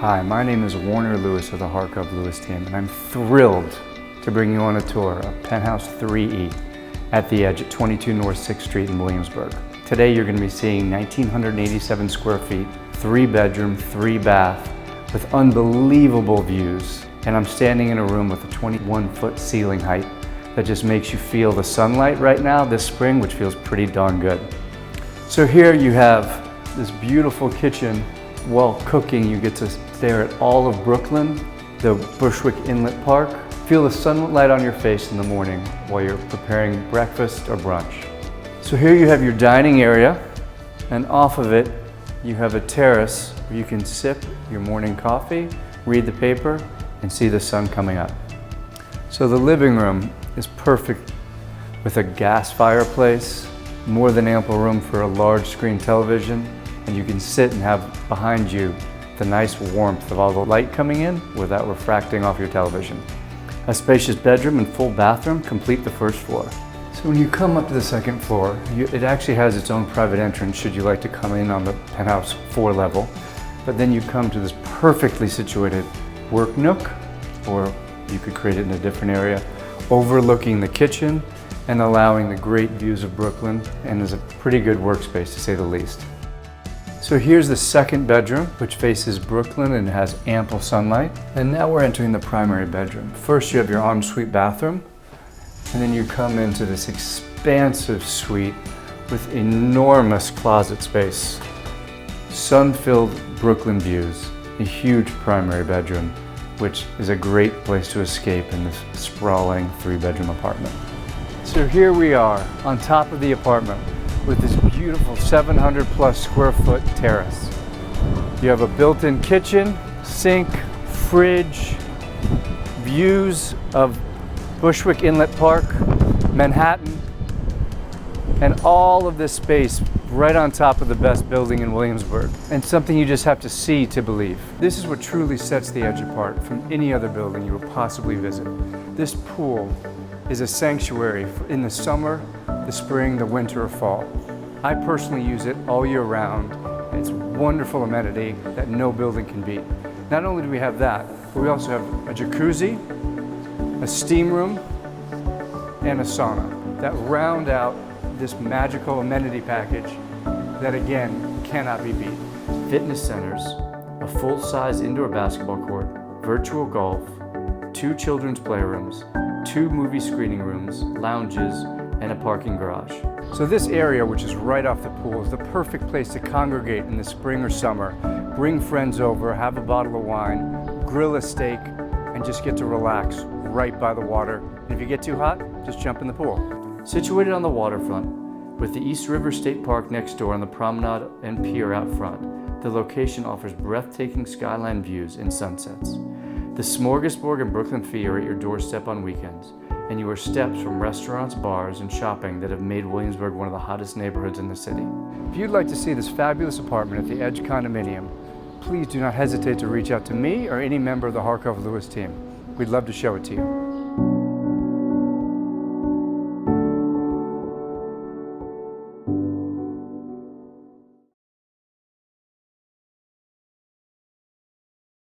Hi, my name is Warner Lewis of the Harkov-Lewis team, and I'm thrilled to bring you on a tour of Penthouse 3E at the Edge at 22 North 6th Street in Williamsburg. Today you're going to be seeing 1,987 square feet, 3-bedroom, 3-bath, with unbelievable views. And I'm standing in a room with a 21-foot ceiling height that just makes you feel the sunlight right now this spring, which feels pretty darn good. So here you have this beautiful kitchen. While cooking, you get to stare at all of Brooklyn, the Bushwick Inlet Park. Feel the sunlight on your face in the morning while you're preparing breakfast or brunch. So here you have your dining area, and off of it, you have a terrace where you can sip your morning coffee, read the paper, and see the sun coming up. So the living room is perfect with a gas fireplace, more than ample room for a large screen television, and you can sit and have behind you the nice warmth of all the light coming in without refracting off your television. A spacious bedroom and full bathroom complete the first floor. So when you come up to the second floor, it actually has its own private entrance should you like to come in on the penthouse floor level. But then you come to this perfectly situated work nook, or you could create it in a different area, overlooking the kitchen and allowing the great views of Brooklyn, and is a pretty good workspace to say the least. So here's the second bedroom, which faces Brooklyn and has ample sunlight. And now we're entering the primary bedroom. First you have your ensuite bathroom, and then you come into this expansive suite with enormous closet space, sun-filled Brooklyn views, a huge primary bedroom, which is a great place to escape in this sprawling 3-bedroom apartment. So here we are on top of the apartment with this beautiful 700+ square foot terrace. You have a built-in kitchen, sink, fridge, views of Bushwick Inlet Park, Manhattan, and all of this space right on top of the best building in Williamsburg, and something you just have to see to believe. This is what truly sets the Edge apart from any other building you will possibly visit. This pool is a sanctuary in the summer, the spring, the winter, or fall. I personally use it all year round. It's a wonderful amenity that no building can beat. Not only do we have that, but we also have a jacuzzi, a steam room, and a sauna that round out this magical amenity package that, again, cannot be beat. Fitness centers, a full-size indoor basketball court, virtual golf, 2 children's playrooms, 2 movie screening rooms, lounges, and a parking garage. So this area, which is right off the pool, is the perfect place to congregate in the spring or summer. Bring friends over, have a bottle of wine, grill a steak, and just get to relax right by the water. And if you get too hot, just jump in the pool. Situated on the waterfront, with the East River State Park next door and the promenade and pier out front, the location offers breathtaking skyline views and sunsets. The smorgasbord and Brooklyn Fee are at your doorstep on weekends, and you are steps from restaurants, bars, and shopping that have made Williamsburg one of the hottest neighborhoods in the city. If you'd like to see this fabulous apartment at the Edge Condominium, please do not hesitate to reach out to me or any member of the Harkov-Lewis team. We'd love to show it to you.